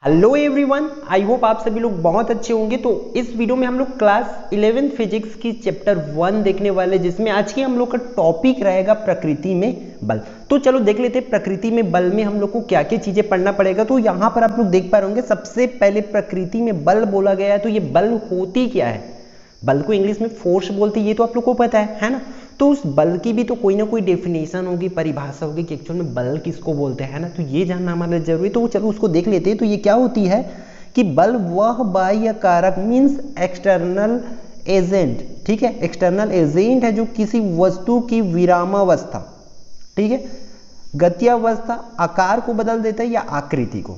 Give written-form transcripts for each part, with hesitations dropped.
Hello everyone, I hope आप सभी लोग बहुत अच्छे होंगे। तो इस वीडियो में हम लोग क्लास 11 फिजिक्स की चैप्टर 1 देखने वाले, जिसमें आज की हम लोग का टॉपिक रहेगा प्रकृति में बल। तो चलो देख लेते हैं प्रकृति में बल में हम लोग को क्या क्या चीजें पढ़ना पड़ेगा। तो यहाँ पर आप लोग देख पा रहे होंगे, सबसे पहले प्रकृति में बल बोला गया है। तो ये बल होती क्या है? बल को इंग्लिश में फोर्स बोलते हैं, ये तो आप लोग को पता है ना। तो उस बल की भी तो कोई ना कोई डेफिनेशन होगी, परिभाषा होगी कि एक्चुअल में बल किसको बोलते हैं ना। तो ये जानना हमारे लिए जरूरी। तो चलो उसको देख लेते हैं। तो ये क्या होती है कि बल वह बाह्य कारक मीन्स एक्सटर्नल एजेंट, ठीक है, एक्सटर्नल एजेंट है जो किसी वस्तु की विरामावस्था, ठीक है, गत्यावस्था, आकार को बदल देता है या आकृति को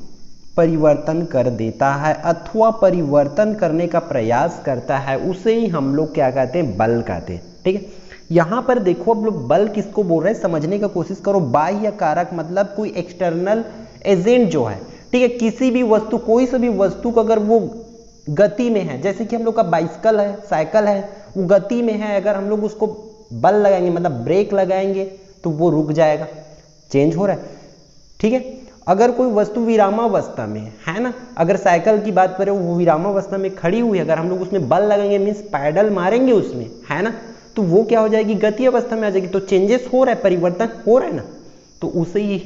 परिवर्तन कर देता है अथवा परिवर्तन करने का प्रयास करता है, उसे ही हम लोग क्या कहते हैं? बल कहते हैं। ठीक है, यहां पर देखो अब लोग बल किसको बोल रहे हैं, समझने का कोशिश करो। बाह्य कारक मतलब कोई एक्सटर्नल एजेंट जो है, ठीक है, किसी भी वस्तु, कोई सा भी वस्तु को अगर वो गति में है, जैसे कि हम लोग का बाइसिकल है, साइकिल है, वो गति में है, अगर हम लोग उसको बल लगाएंगे मतलब ब्रेक लगाएंगे तो वो रुक जाएगा, चेंज हो रहा है। ठीक है, अगर कोई वस्तु विरामावस्था में है ना, अगर साइकिल की बात करें वो विरामावस्था में खड़ी हुई है, अगर हम लोग उसमें बल लगाएंगे मीन्स पैडल मारेंगे उसमें, है ना, तो वो क्या हो जाएगी? गति अवस्था में आ जाएगी। तो चेंजेस हो रहा है, परिवर्तन हो रहा है ना, तो उसे ही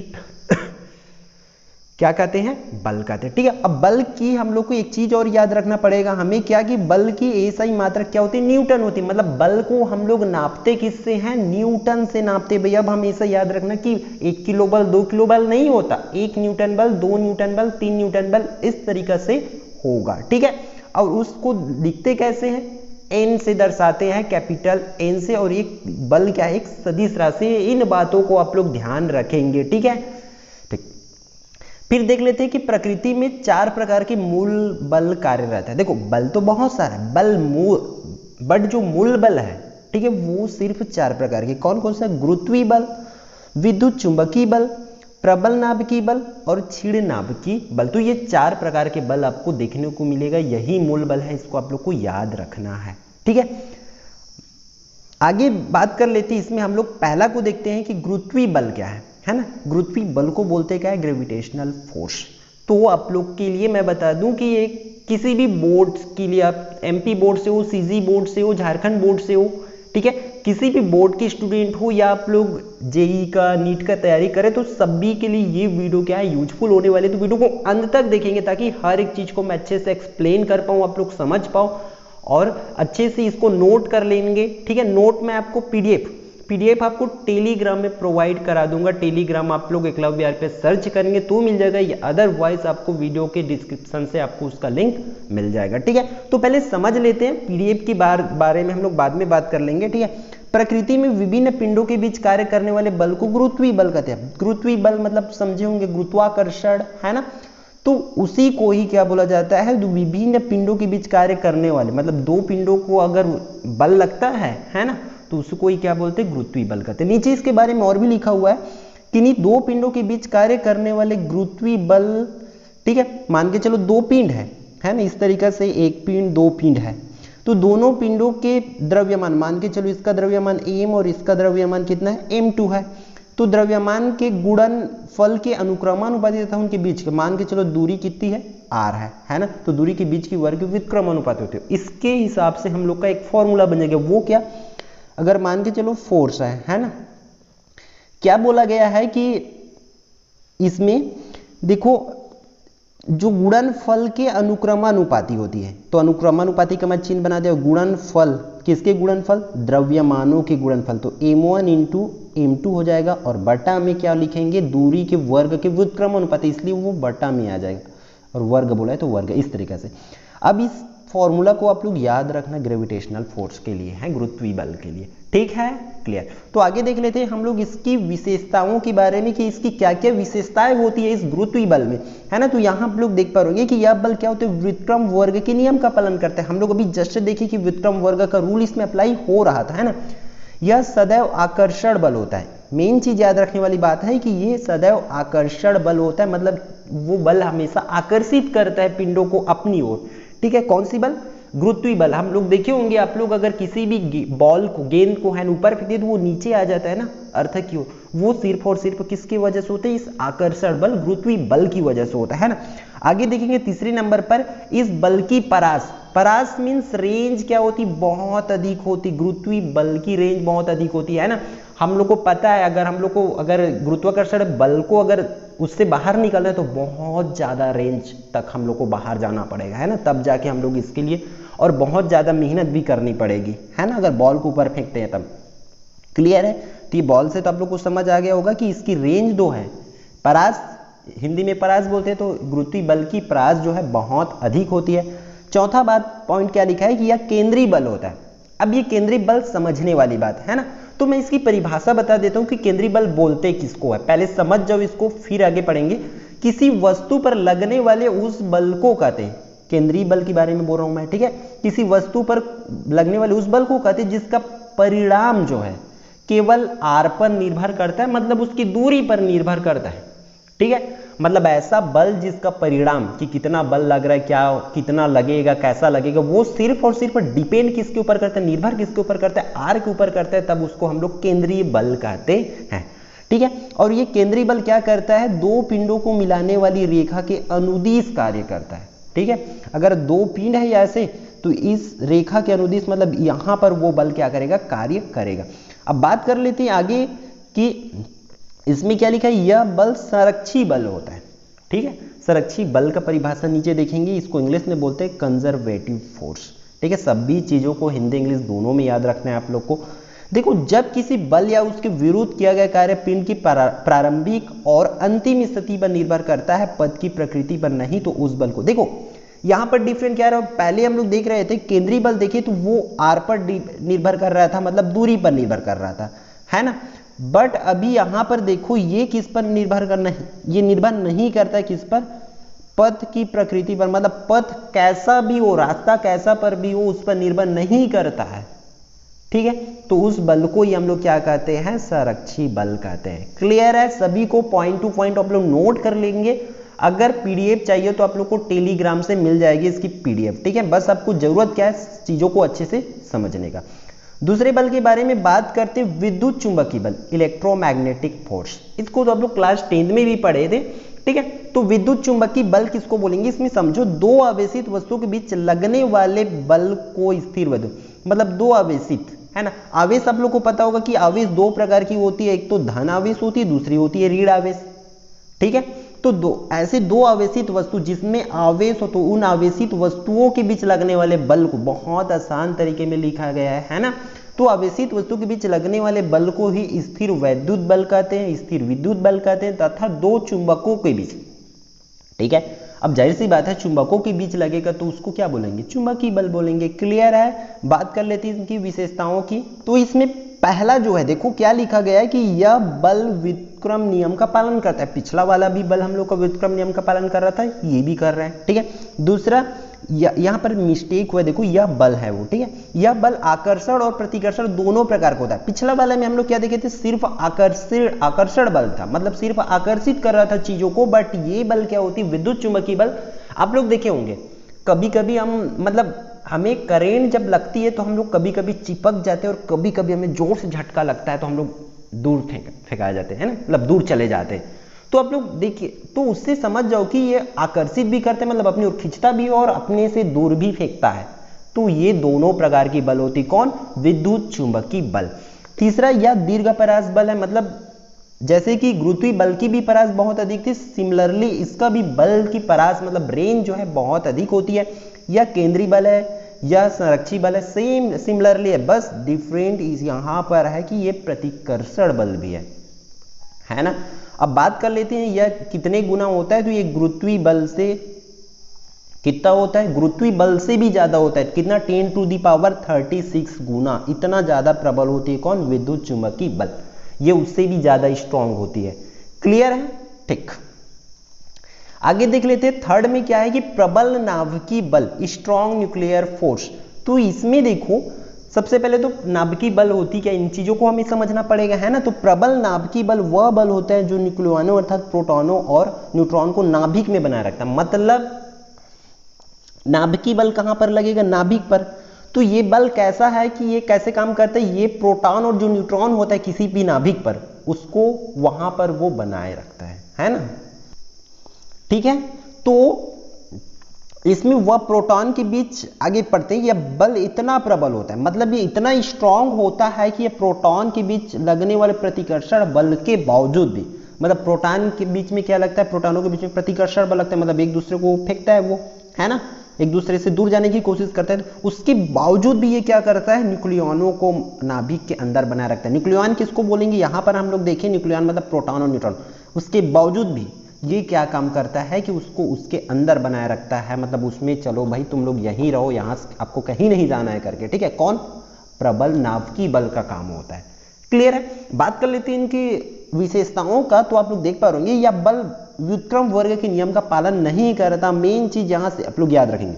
क्या कहते हैं? बल कहते हैं। ठीक है, अब बल की हम लोग को एक चीज और याद रखना पड़ेगा हमें, क्या कि बल की ऐसा मात्रा क्या होती है? न्यूटन होती है। मतलब बल को हम लोग नापते किससे हैं? न्यूटन से नापते। भैया अब हमेशा याद रखना कि 1 किलो बल 2 किलो बल नहीं होता, 1 न्यूटन बल, 2 न्यूटन बल, 3 न्यूटन बल, इस तरीके से होगा। ठीक है, और उसको लिखते कैसे हैं? एन से दर्शाते हैं, कैपिटल एन से। और ये बल क्या है? एक सदिश राशि है। इन बातों को आप लोग ध्यान रखेंगे। ठीक है, ठीक। फिर देख लेते हैं कि प्रकृति में 4 प्रकार के मूल बल कार्यरत है। देखो बल तो बहुत सारा है, बल मूल, बट जो मूल बल है, ठीक है, वो सिर्फ 4 प्रकार के। कौन कौन सा? गुरुत्वीय बल, विद्युत चुंबकीय बल, प्रबल नाभिकीय बल और क्षीण नाभिकीय बल। तो ये 4 प्रकार के बल आपको देखने को मिलेगा, यही मूल बल है, इसको आप लोग को याद रखना है। ठीक है, आगे बात कर लेते हैं। इसमें हम लोग पहला को देखते हैं कि गुरुत्वीय बल क्या है ना। गुरुत्वीय बल को बोलते क्या है? Gravitational force. तो आप लोग के लिए मैं बता दूं कि ये किसी भी बोर्ड के लिए, आप एमपी बोर्ड से हो, सीजी बोर्ड से हो, झारखंड बोर्ड से हो, ठीक है, किसी भी बोर्ड के स्टूडेंट हो या आप लोग जेई का, नीट का तैयारी करें, तो सभी के लिए ये वीडियो क्या है? यूजफुल होने वाली। तो वीडियो को अंत तक देखेंगे ताकि हर एक चीज को मैं अच्छे से एक्सप्लेन कर पाऊं, आप लोग समझ पाओ और अच्छे से इसको नोट कर लेंगे। ठीक है, नोट में आपको पीडीएफ आपको टेलीग्राम में प्रोवाइड करा दूंगा। टेलीग्राम आप लोग एकलव्य बिहार पे सर्च करेंगे तो मिल जाएगा, या अदरवाइज आपको वीडियो के डिस्क्रिप्शन से आपको उसका लिंक मिल जाएगा। ठीक है, तो पहले समझ लेते हैं। पीडीएफ की बारे में हम लोग बाद में बात कर लेंगे। ठीक है, प्रकृति में विभिन्न पिंडों के बीच कार्य करने वाले बल को गुरुत्वीय बल कहते हैं। गुरुत्वीय बल मतलब समझे होंगे, गुरुत्वाकर्षण, है ना। तो उसी को ही क्या बोला जाता है? विभिन्न पिंडों के बीच कार्य करने वाले, मतलब 2 पिंडों को अगर बल लगता है ना, तो उसको ही क्या बोलते हैं? गुरुत्वीय बल कहते हैं। नीचे इसके बारे में और भी लिखा हुआ है कि इन्हीं 2 पिंडों के बीच कार्य करने वाले गुरुत्वीय बल, ठीक है, मान के चलो 2 पिंड है ना, इस तरीके से 1 पिंड 2 पिंड है, तो दोनों पिंडों के द्रव्यमान, मान के चलो इसका द्रव्यमान m और इसका द्रव्यमान कितना है? m2 है। तो द्रव्यमान के गुणनफल के अनुक्रमानुपाती तथा उनके बीच के, मान के चलो दूरी कितनी है? r है ना, तो दूरी के बीच की वर्ग व्युत्क्रमानुपाती होती है। इसके हिसाब से हम लोग का एक फॉर्मूला बन जाएगा। वो क्या? अगर मान के चलो फोर्स है ना, क्या बोला गया है कि इसमें देखो जो गुणनफल के अनुक्रमानुपाती होती है, तो अनुक्रमानुपाती का मैं चिन्ह बना दिया। गुणनफल किसके? गुणनफल, द्रव्यमानों के गुणनफल। तो m1 इंटू m2 हो जाएगा, और बटा में क्या लिखेंगे? दूरी के वर्ग के व्युत्क्रमानुपाती, इसलिए वो बटा में आ जाएगा, और वर्ग बोला है तो वर्ग, इस तरीके से। अब इस फॉर्मूला को आप लोग याद रखना, ग्रेविटेशनल फोर्स के लिए है, गुरुत्वीय बल के लिए। ठीक है, क्लियर। तो आगे देख लेते हैं हम लोग इसकी विशेषताओं के बारे में कि इसकी क्या क्या विशेषताएं होती है इस गुरुत्वीय बल में, है ना। तो यहाँ आप लोग देख पा रहे कि यह बल क्या होते हैं? व्युत्क्रम वर्ग के नियम का पालन करते हैं। हम लोग अभी जस्ट देखिए कि व्युत्क्रम वर्ग का रूल इसमें अप्लाई हो रहा था, है ना। यह सदैव आकर्षण बल होता है। मेन चीज याद रखने वाली बात है कि ये सदैव आकर्षण बल होता है, मतलब वो बल हमेशा आकर्षित करता है पिंडों को अपनी ओर। ठीक है, कौन सी बल? गुरुत्वीय बल। हम लोग देखे होंगे, आप लोग अगर किसी भी बॉल को, गेंद को है ऊपर फेंक दे तो वो नीचे आ जाता है ना, अर्थ की ओर। वो सिर्फ और सिर्फ किसकी वजह से होता है? इस आकर्षण बल, गुरुत्वीय बल की वजह से होता है ना। आगे देखेंगे तीसरे नंबर पर इस बल की परास, परास मीन्स रेंज क्या होती, बहुत अधिक होती, गुरुत्वीय बल की रेंज बहुत अधिक होती है ना। हम लोग को पता है अगर हम लोग को अगर गुरुत्वाकर्षण बल को अगर उससे बाहर निकलना है तो बहुत ज़्यादा रेंज तक हम लोग को बाहर जाना पड़ेगा, है ना, तब जाके हम लोग इसके लिए और बहुत ज़्यादा मेहनत भी करनी पड़ेगी, है ना, अगर बॉल को ऊपर फेंकते हैं तब। क्लियर है? तो ये बॉल से तो आप लोग को समझ आ गया होगा कि इसकी रेंज 2 है। परास, हिंदी में परास बोलते हैं, तो गुरुत्वीय बल की परास जो है बहुत अधिक होती है। चौथा बात पॉइंट क्या लिखा है कि यह केंद्रीय बल होता है। अब ये केंद्रीय बल समझने वाली बात है ना, तो मैं इसकी परिभाषा बता देता हूं कि केंद्रीय बल बोलते किसको है, पहले समझ जाओ इसको फिर आगे पढ़ेंगे। किसी वस्तु पर लगने वाले उस बल को कहते हैं, केंद्रीय बल के बारे में बोल रहा हूं मैं, ठीक है। किसी वस्तु पर लगने वाले उस बल को कहते हैं जिसका परिणाम जो है केवल r पर निर्भर करता है, मतलब उसकी दूरी पर निर्भर करता है, ठीक है। मतलब ऐसा बल जिसका परिणाम कि कितना बल लग रहा है, क्या कितना लगेगा, कैसा लगेगा, वो सिर्फ और सिर्फ डिपेंड किसके ऊपर करता है, निर्भर किसके ऊपर करता है, आर के ऊपर करता है, तब उसको हम लोग केंद्रीय बल कहते हैं, ठीक है। और ये केंद्रीय बल क्या करता है, दो पिंडों को मिलाने वाली रेखा के अनुदिश कार्य करता है, ठीक है। अगर दो पिंड है ऐसे तो इस रेखा के अनुदिश मतलब यहां पर वो बल क्या करेगा, कार्य करेगा। अब बात कर लेते हैं आगे कि इसमें क्या लिखा है, यह बल संरक्षी बल होता है, ठीक है। संरक्षी बल का परिभाषा नीचे देखेंगे, इसको इंग्लिश में बोलते हैं कंजर्वेटिव फोर्स, ठीक है। सभी चीजों को हिंदी इंग्लिश दोनों में याद रखना है आप लोग को। देखो, जब किसी बल या उसके विरुद्ध किया गया कार्य पिंड की प्रारंभिक और अंतिम स्थिति पर निर्भर करता है, पद की प्रकृति पर नहीं, तो उस बल को देखो यहां पर डिफरेंट क्या रहा, पहले हम लोग देख रहे थे केंद्रीय बल, देखिए तो वो आर पर निर्भर कर रहा था, मतलब दूरी पर निर्भर कर रहा था, है ना। बट अभी यहां पर देखो ये किस पर निर्भर करना है, ये निर्भर नहीं करता है किस पर, पथ की प्रकृति पर, मतलब पथ कैसा भी हो, रास्ता कैसा पर भी हो, उस पर निर्भर नहीं करता है, ठीक है। तो उस बल को ही हम लोग क्या कहते हैं, संरक्षी बल कहते हैं। क्लियर है? सभी को पॉइंट टू पॉइंट आप लोग नोट कर लेंगे। अगर पीडीएफ चाहिए तो आप लोग को टेलीग्राम से मिल जाएगी इसकी पीडीएफ, ठीक है। बस आपको जरूरत क्या है, चीजों को अच्छे से समझने का। दूसरे बल के बारे में बात करते हैं, विद्युत चुंबकीय बल, इलेक्ट्रोमैग्नेटिक फोर्स। इसको तो आप लोग क्लास 10 में भी पढ़े थे, ठीक है। तो विद्युत चुंबकीय बल किसको बोलेंगे, इसमें समझो दो आवेशित वस्तुओं के बीच लगने वाले बल को स्थिर वस्तु, मतलब दो आवेशित, है ना। आवेश आप लोग को पता होगा कि आवेश दो प्रकार की होती है, एक तो धन आवेश होती है, दूसरी होती है ऋण आवेश, ठीक है। तो ऐसे दो आवेशित वस्तु जिसमें आवेश हो, तो उन आवेशित वस्तुओं के बीच लगने वाले बल को बहुत आसान तरीके में लिखा गया है ना। तो आवेशित वस्तु के बीच लगने वाले बल को ही स्थिर वैद्युत बल कहते हैं, स्थिर विद्युत बल कहते हैं, तथा दो चुंबकों के बीच, ठीक है। अब जाहिर सी बात है चुंबकों के बीच लगेगा तो उसको क्या बोलेंगे, चुंबकीय बल बोलेंगे। क्लियर है? बात कर लेते हैं इनकी विशेषताओं की। तो इसमें पहला जो है, देखो क्या लिखा गया है कि यह बल व्युत्क्रम नियम का पालन करता है। पिछला वाला भी बल हम लोग का व्युत्क्रम नियम का पालन कर रहा था, ये भी कर रहा है, ठीक है। दूसरा यहाँ पर मिस्टेक हुआ, देखो यह बल है वो, ठीक है। यह बल आकर्षण और प्रतिकर्षण दोनों प्रकार का होता है। पिछला वाला में हम लोग क्या देखे थे, सिर्फ आकर्षण बल था, मतलब सिर्फ आकर्षित कर रहा था चीजों को। बट ये बल क्या होती, विद्युत चुंबकीय बल। आप लोग देखे होंगे कभी कभी हम, मतलब हमें करेंट जब लगती है तो हम लोग कभी कभी चिपक जाते हैं, और कभी कभी हमें जोर से झटका लगता है तो हम लोग दूर फेंकाए जाते हैं ना, मतलब दूर चले जाते हैं। तो आप लोग देखिए, तो उससे समझ जाओ कि ये आकर्षित भी करते हैं, मतलब अपनी ओर खींचता भी और अपने से दूर भी फेंकता है। तो ये दोनों प्रकार की बल होती, कौन, विद्युत चुंबकीय बल। तीसरा यह दीर्घ परास बल है, मतलब जैसे कि गुरुत्वीय बल की भी परास बहुत अधिक थी, सिमिलरली इसका भी बल की परास मतलब रेंज जो है बहुत अधिक होती है। यह केंद्रीय बल है, यह संरक्षी बल है, सेम सिमिलरली है, बस डिफरेंट यहां पर है कि यह प्रतिकर्षण बल भी है ना। अब बात कर लेते हैं यह कितने गुना होता है, तो ये गुरुत्वीय बल से कितना होता है, गुरुत्वीय बल से भी ज्यादा होता है, कितना, 10⁻36 गुना, इतना ज्यादा प्रबल होती है कौन, विद्युत चुंबकीय बल। ये उससे भी ज्यादा स्ट्रांग होती है। क्लियर है? ठीक, आगे देख लेते हैं। थर्ड में क्या है कि प्रबल नाभिकीय बल, स्ट्रॉन्ग न्यूक्लियर फोर्स। तो इसमें देखो सबसे पहले तो नाभिकीय बल होती क्या, इन चीजों को हमें समझना पड़ेगा, है ना। तो प्रबल नाभिकीय बल वह बल होता है जो न्यूक्लियनों अर्थात प्रोटॉनों और न्यूट्रॉन को नाभिक में बनाए रखता है। मतलब नाभिकीय बल कहां पर लगेगा, नाभिक पर। तो ये बल कैसा है कि ये कैसे काम करता है, ये प्रोटॉन और जो न्यूट्रॉन होता है किसी भी नाभिक पर, उसको वहां पर वो बनाए रखता है ना, ठीक है। तो इसमें वह प्रोटॉन के बीच आगे बढ़ते हैं, यह बल इतना प्रबल होता है, मतलब ये इतना स्ट्रांग होता है कि ये प्रोटॉन के बीच लगने वाले प्रतिकर्षण बल के बावजूद भी, मतलब प्रोटॉन के बीच में क्या लगता है, प्रोटॉनों के बीच में प्रतिकर्षण बल लगता है, मतलब एक दूसरे को फेंकता है वो, है ना, एक दूसरे से दूर जाने की कोशिश करता है, उसके बावजूद भी ये क्या करता है, न्यूक्लियनों को नाभिक के अंदर बनाए रखता है। न्यूक्लियन किसको बोलेंगे, यहां पर हम लोग देखें, न्यूक्लियन मतलब प्रोटॉन और न्यूट्रॉन, उसके बावजूद भी ये क्या काम करता है कि उसको उसके अंदर बनाए रखता है, मतलब उसमें चलो भाई तुम लोग यहीं रहो, यहां आपको कहीं नहीं जाना है करके, ठीक है। कौन, प्रबल नाभिकीय बल का काम होता है। क्लियर है। बात कर लेते हैं इनकी विशेषताओं का, तो आप लोग देख पा रहे यह बल व्युत्क्रम वर्ग के नियम का पालन नहीं करता। मेन चीज यहां से आप लोग याद रखेंगे,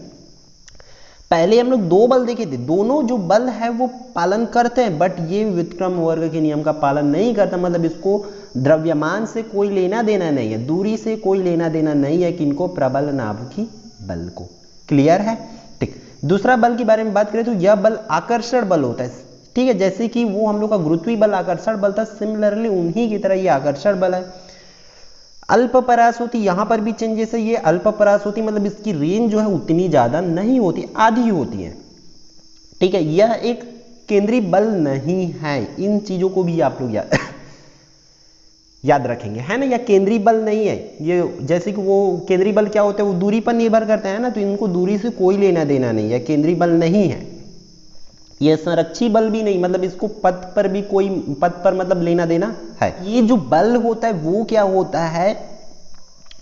पहले हम लोग दो बल देखे थे, दोनों जो बल है वो पालन करते हैं, बट ये व्युत्क्रम वर्ग के नियम का पालन नहीं करता, मतलब इसको द्रव्यमान से कोई लेना देना नहीं है, दूरी से कोई लेना देना नहीं है, किनको, प्रबल नाभिकीय बल को। क्लियर है, ठीक। दूसरा बल के बारे में बात करें तो यह बल आकर्षण बल होता है, ठीक है, जैसे कि वो हम लोग का गुरुत्वीय बल आकर्षण बल था, सिमिलरली उन्हीं की तरह ये आकर्षण बल है। अल्प पराशोती, यहां पर भी चेंजेस है, ये अल्प पराशोती मतलब इसकी रेंज जो है उतनी ज्यादा नहीं होती, आधी होती है, ठीक है। यह एक केंद्रीय बल नहीं है, इन चीजों को भी आप लोग याद रखेंगे, है ना, यह केंद्रीय बल नहीं है। ये जैसे कि वो केंद्रीय बल क्या होता है, वो दूरी पर निर्भर करते हैं ना, तो इनको दूरी से कोई लेना देना नहीं है, केंद्रीय बल नहीं है। यह संरक्षी बल भी नहीं, मतलब इसको पथ पर भी कोई, पथ पर मतलब लेना देना है। ये जो बल होता है वो क्या होता है,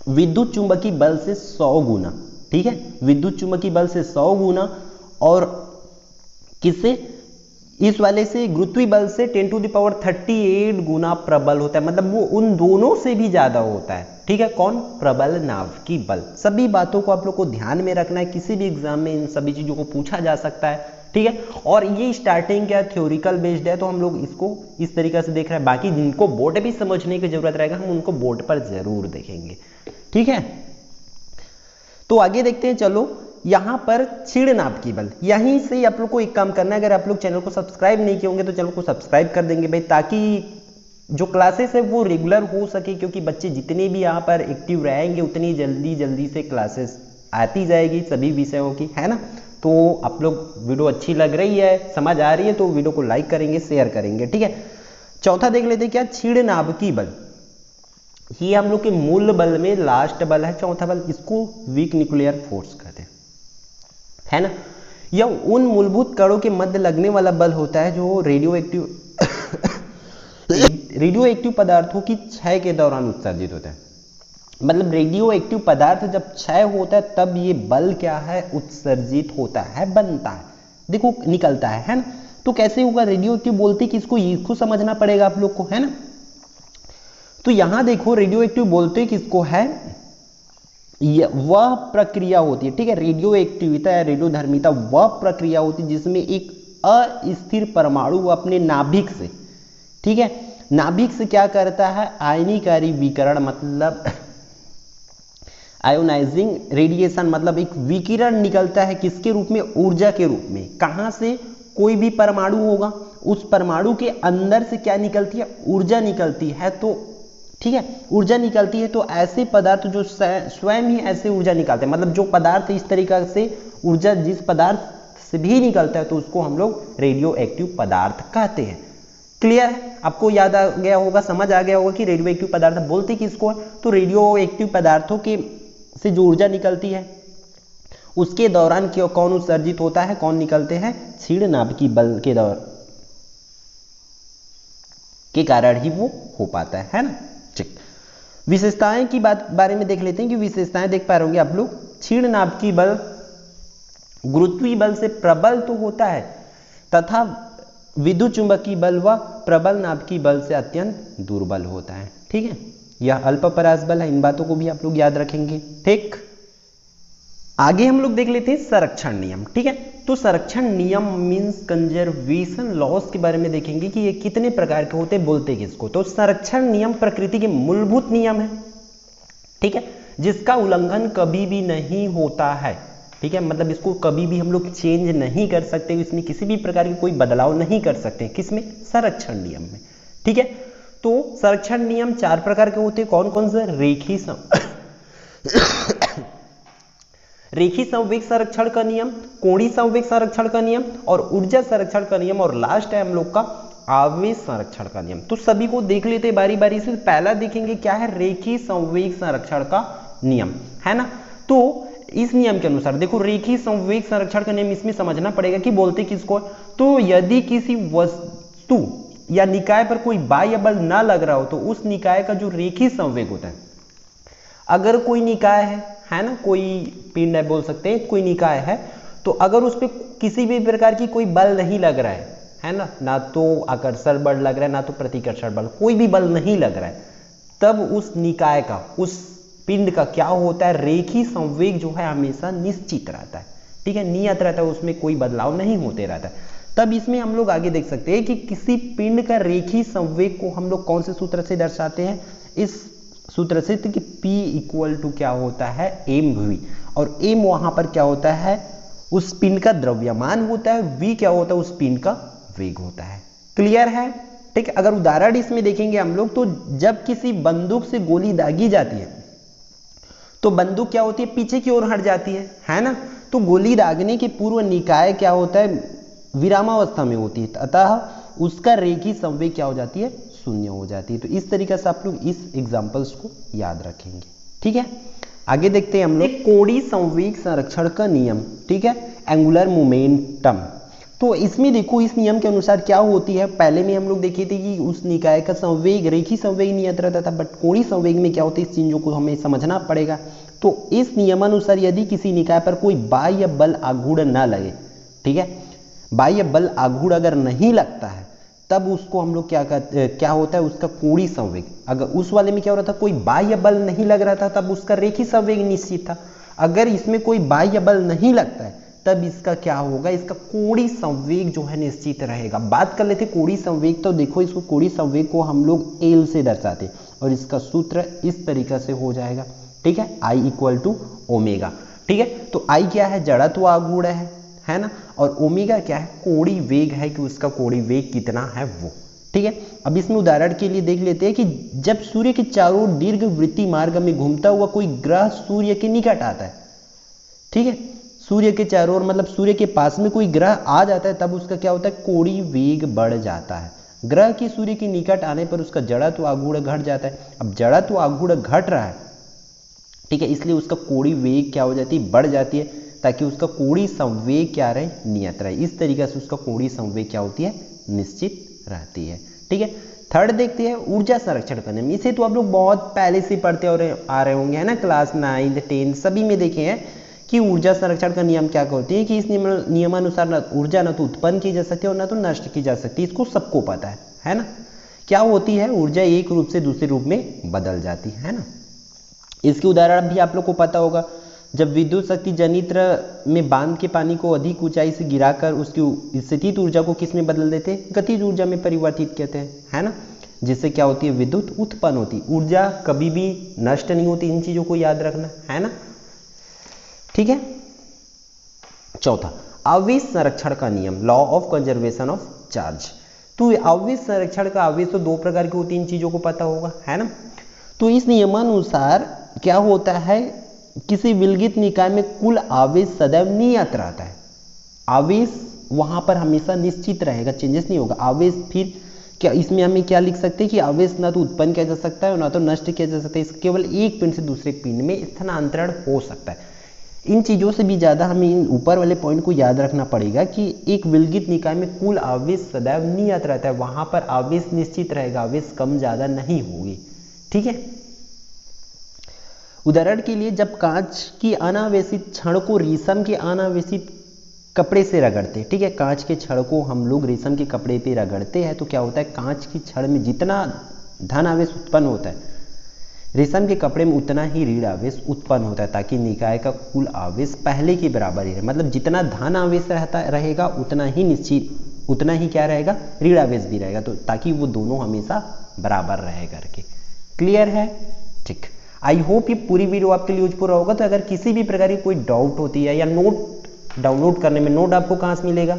विद्युत चुंबकीय बल से 100 गुना, ठीक है, विद्युत चुंबकीय बल से 100 गुना, और किससे, इस वाले से गुरुत्वीय बल से 10⁻38 गुना प्रबल होता है, मतलब वो उन दोनों से भी ज्यादा होता है, ठीक है। कौन, प्रबल नाभिकीय बल। सभी बातों को आप लोग को ध्यान में रखना है, किसी भी एग्जाम में इन सभी चीजों को पूछा जा सकता है, ठीक है। और ये स्टार्टिंग क्या थ्योरिकल बेस्ड है, तो हम लोग इसको इस तरीके से देख रहे हैं, बाकी जिनको बोर्ड भी समझने की जरूरत रहेगा हम उनको बोर्ड पर जरूर देखेंगे, ठीक है। तो आगे देखते हैं, चलो यहां पर क्षीण नाभिकीय बल, यहीं से आप लोग को एक काम करना है, अगर आप लोग चैनल को सब्सक्राइब नहीं किए होंगे तो चैनल को सब्सक्राइब कर देंगे भाई, ताकि जो क्लासेस है वो रेगुलर हो सके, क्योंकि बच्चे जितने भी यहाँ पर एक्टिव रहेंगे उतनी जल्दी से क्लासेस आती जाएगी सभी विषयों की, है ना। तो आप लोग वीडियो अच्छी लग रही है, समझ आ रही है, तो वीडियो को लाइक करेंगे, शेयर करेंगे, ठीक है। चौथा देख लेते हैं, क्या, क्षीण नाभिकीय बल, ये हम लोग के मूल बल में लास्ट बल है, चौथा बल, इसको वीक न्यूक्लियर फोर्स कहते हैं, है ना। यह उन मूलभूत कणों के मध्य लगने वाला बल होता है जो रेडियो एक्टिव पदार्थों की क्षय के दौरान उत्सर्जित होता है, मतलब रेडियो एक्टिव पदार्थ जब क्षय होता है तब ये बल क्या है, उत्सर्जित होता है, बनता है, देखो निकलता है ना। तो कैसे होगा, रेडियो एक्टिव बोलते कि इसको समझना पड़ेगा आप लोग को, है ना। तो यहां देखो रेडियो एक्टिव बोलते किसको है, वह प्रक्रिया होती है, ठीक है, रेडियो एक्टिविता या रेडियोधर्मिता वह प्रक्रिया होती है जिसमें एक अस्थिर परमाणु अपने नाभिक से, ठीक है, नाभिक से क्या करता है, आयनीकारी विकिरण, मतलब आयोनाइजिंग रेडिएशन, मतलब एक विकिरण निकलता है, किसके रूप में, ऊर्जा के रूप में। कहां से, कोई भी परमाणु होगा, उस परमाणु के अंदर से क्या निकलती है, ऊर्जा निकलती है, तो ठीक है, ऊर्जा निकलती है। तो ऐसे पदार्थ जो स्वयं ही ऐसे ऊर्जा निकालते हैं, मतलब जो पदार्थ इस तरीके से ऊर्जा जिस पदार्थ से भी निकलता है, तो उसको हम लोग रेडियो एक्टिव पदार्थ कहते हैं। क्लियर है, आपको याद आ गया होगा, समझ आ गया होगा कि रेडियो एक्टिव पदार्थ बोलते किसको है। तो रेडियो एक्टिव पदार्थों के से जो ऊर्जा निकलती है उसके दौरान क्यों कौन उत्सर्जित होता है, कौन निकलते हैं, क्षीण नाभिकीय बल के दौरान के कारण ही वो हो पाता है ना। ठीक, विशेषताएं की बारे में देख लेते हैं कि विशेषताएं देख पा रहे होंगे आप लोग। क्षीण नाभिकीय बल गुरुत्वीय बल से प्रबल तो होता है तथा विद्युत चुंबकीय बल व प्रबल नाभिकीय बल से अत्यंत दुर्बल होता है। ठीक है, यह अल्प परास बल है, इन बातों को भी आप लोग याद रखेंगे। ठीक, आगे हम लोग देख लेते हैं संरक्षण नियम। ठीक है, तो संरक्षण नियम मींस कंजर्वेशन लॉस के बारे में देखेंगे कि ये कितने प्रकार के होते हैं, बोलते किसको। तो संरक्षण नियम प्रकृति के मूलभूत नियम है, ठीक है, जिसका उल्लंघन कभी भी नहीं होता है। ठीक है, मतलब इसको कभी भी हम लोग चेंज नहीं कर सकते, इसमें किसी भी प्रकार की कोई बदलाव नहीं कर सकते, किसमें, संरक्षण नियम में। ठीक है, तो संरक्षण नियम 4 प्रकार के होते हैं, कौन कौन से, रेखीय रेखीय संवेग संरक्षण का नियम, कोणीय संवेग संरक्षण का नियम और ऊर्जा संरक्षण का नियम, और लास्ट है हम लोग का आवेश संरक्षण का नियम। तो सभी को देख लेते हैं बारी बारी से। पहला देखेंगे क्या है, रेखीय संवेग संरक्षण का नियम, है ना। तो इस नियम के अनुसार देखो, रेखीय संवेग संरक्षण का नियम इसमें समझना पड़ेगा कि बोलते किसको है। तो यदि किसी वस्तु या निकाय पर कोई बाह्य बल ना लग रहा हो तो उस निकाय का जो रेखीय संवेग होता है, अगर कोई निकाय है ना, कोई पिंड है बोल सकते हैं, कोई निकाय है, तो अगर उस पर किसी भी प्रकार की कोई बल नहीं लग रहा है ना, ना तो आकर्षण बल लग रहा है ना तो प्रतिकर्षण बल, कोई भी बल नहीं लग रहा है, तब उस निकाय का, उस पिंड का क्या होता है, रेखीय संवेग जो है हमेशा निश्चित रहता है, ठीक है, नियत रहता है, उसमें कोई बदलाव नहीं होते रहता है। तब इसमें हम लोग आगे देख सकते हैं कि किसी पिंड का रेखीय संवेग को हम लोग कौन से सूत्र से दर्शाते हैं, इस सूत्र से, कि P इक्वल टू क्या होता है, mv, और m वहां पर क्या होता है, उस पिंड का द्रव्यमान होता है, v क्या होता है, उस पिंड का वेग होता है। क्लियर है, ठीक है। अगर उदाहरण इसमें देखेंगे हम लोग, तो जब किसी बंदूक से गोली दागी जाती है तो बंदूक क्या होती है, पीछे की ओर हट जाती है ना। तो गोली दागने के पूर्व निकाय क्या होता है, विरामावस्था में होती है, अतः उसका रेखीय संवेग क्या हो जाती है, शून्य हो जाती है। तो इस तरीके से आप लोग इस एग्जांपल्स को याद रखेंगे, ठीक है। आगे देखते हैं हम लोग कोणीय संवेग संरक्षण का नियम, ठीक है, एंगुलर मोमेंटम। तो इसमें देखो, इस नियम के अनुसार क्या होती है, पहले में हम लोग देखे थे कि उस निकाय का संवेग रेखीय संवेग नियत रहता था, बट कोणीय संवेग में क्या होता है, इस चीजों को हमें समझना पड़ेगा। तो इस नियमानुसार यदि किसी निकाय पर कोई बाह्य बल आघूर्ण ना लगे, ठीक है, बाह्य बल आघूर्ण अगर नहीं लगता है, तब उसको हम लोग क्या होता है, उसका कोणीय संवेग। अगर उस वाले में क्या हो रहा था, कोई बाह्य बल नहीं लग रहा था, तब उसका रेखीय संवेग निश्चित था। अगर इसमें कोई बाह्य बल नहीं लगता है, तब इसका क्या होगा, इसका कोणीय संवेग जो है निश्चित रहेगा। बात कर लेते कोणीय संवेग, तो देखो इसको कोणीय संवेग को हम लोग एल से दर्शाते हैं, और इसका सूत्र इस तरीके से हो जाएगा, ठीक है, I इक्वल टू ओमेगा, ठीक है। तो I क्या है, जड़त्व आघूर्ण है ना, और ओमेगा क्या है, कोणीय वेग है, कि उसका कोणीय वेग कितना है वो, ठीक है। अब इसमें उदाहरण के लिए देख लेते हैं कि जब सूर्य के चारों ओर दीर्घ वृत्तीय मार्ग में घूमता हुआ कोई ग्रह सूर्य के निकट आता है, ठीक है, सूर्य के चारों ओर मतलब सूर्य के पास में कोई ग्रह आ जाता है, तब उसका क्या होता है, कोणीय वेग बढ़ जाता है। ग्रह की सूर्य के निकट आने पर उसका जड़त्व आघूर्ण घट जाता है। अब जड़त्व आघूर्ण घट रहा है, ठीक है, इसलिए उसका कोणीय वेग क्या हो जाती है, बढ़ जाती है, ताकि उसका कोणीय संवेग क्या रहे, नियत रहे। इस तरीके से उसका कोणीय संवेग क्या होती है, निश्चित रहती है, ठीक है। थर्ड देखते हैं ऊर्जा संरक्षण का नियम। इसे तो आप लोग बहुत पहले से पढ़ते आ रहे होंगे, है ना, क्लास 9, 10 सभी में देखे हैं कि ऊर्जा संरक्षण का नियम क्या कहते हैं, कि इस नियमानुसार ऊर्जा न तो उत्पन्न की जा सकती है और न तो नष्ट की जा सकती है। इसको सबको पता है ना। क्या होती है, ऊर्जा एक रूप से दूसरे रूप में बदल जाती है ना। इसके उदाहरण भी आप लोग को पता होगा, जब विद्युत शक्ति जनित्र में बांध के पानी को अधिक ऊंचाई से गिराकर उसकी स्थितिज ऊर्जा को किस में बदल देते हैं, गतिज ऊर्जा में परिवर्तित कहते हैं, है ना, जिससे क्या होती है, विद्युत उत्पन्न होती है। ऊर्जा कभी भी नष्ट नहीं होती, इन चीजों को याद रखना है ना, ठीक है। चौथा, आवेश संरक्षण का नियम, law of conservation of charge. तो आवेश संरक्षण का, आवेश तो दो प्रकार की होती है, इन चीजों को पता होगा, है ना। तो इस नियमानुसार क्या होता है, किसी विलगित निकाय में कुल आवेश सदैव नियत रहता है। आवेश वहां पर हमेशा निश्चित रहेगा, चेंजेस नहीं होगा। आवेश फिर क्या, इसमें हमें क्या लिख सकते हैं कि आवेश ना तो उत्पन्न किया जा सकता है और ना तो नष्ट किया जा सकता है, केवल एक पिंड से दूसरे पिंड में स्थानांतरण हो सकता है। इन चीजों से भी ज्यादा हमें इन ऊपर वाले पॉइंट को याद रखना पड़ेगा कि एक विलगित निकाय में कुल आवेश सदैव नियत रहता है, वहां पर आवेश निश्चित रहेगा, आवेश कम ज्यादा नहीं होगी, ठीक है। उदाहरण के लिए, जब कांच की अनावेशित छड़ को रेशम के अनावेशित कपड़े से रगड़ते, ठीक है, कांच के छड़ को हम लोग रेशम के कपड़े पे रगड़ते हैं, तो क्या होता है, कांच की छड़ में जितना धन आवेश उत्पन्न होता है, रेशम के कपड़े में उतना ही ऋण आवेश उत्पन्न होता है, ताकि निकाय का कुल आवेश पहले के बराबर ही रहे। मतलब जितना धन आवेश रहेगा उतना ही निश्चित, उतना ही क्या रहेगा, ऋण आवेश भी रहेगा, तो ताकि वो दोनों हमेशा बराबर रहे करके। क्लियर है, ठीक। आई होप ये पूरी वीडियो आपके लिए यूजफुल होगा। तो अगर किसी भी प्रकार की कोई डाउट होती है या नोट डाउनलोड करने में, नोट आपको कहाँ से मिलेगा,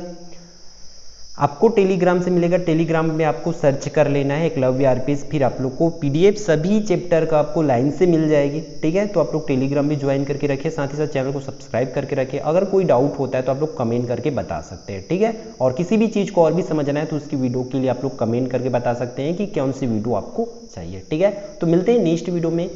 आपको टेलीग्राम से मिलेगा, टेलीग्राम में आपको सर्च कर लेना है एकलव्य आरपीएस, फिर आप लोग को पीडीएफ सभी चैप्टर का आपको लाइन से मिल जाएगी। ठीक है, तो आप लोग टेलीग्राम भी ज्वाइन करके रखिए, साथ ही साथ चैनल को सब्सक्राइब करके रखिए। अगर कोई डाउट होता है तो आप लोग कमेंट करके बता सकते हैं। ठीक है, और किसी भी चीज़ को और भी समझना है तो उसकी वीडियो के लिए आप लोग कमेंट करके बता सकते हैं कि कौन सी वीडियो आपको चाहिए। ठीक है, तो मिलते हैं नेक्स्ट वीडियो में।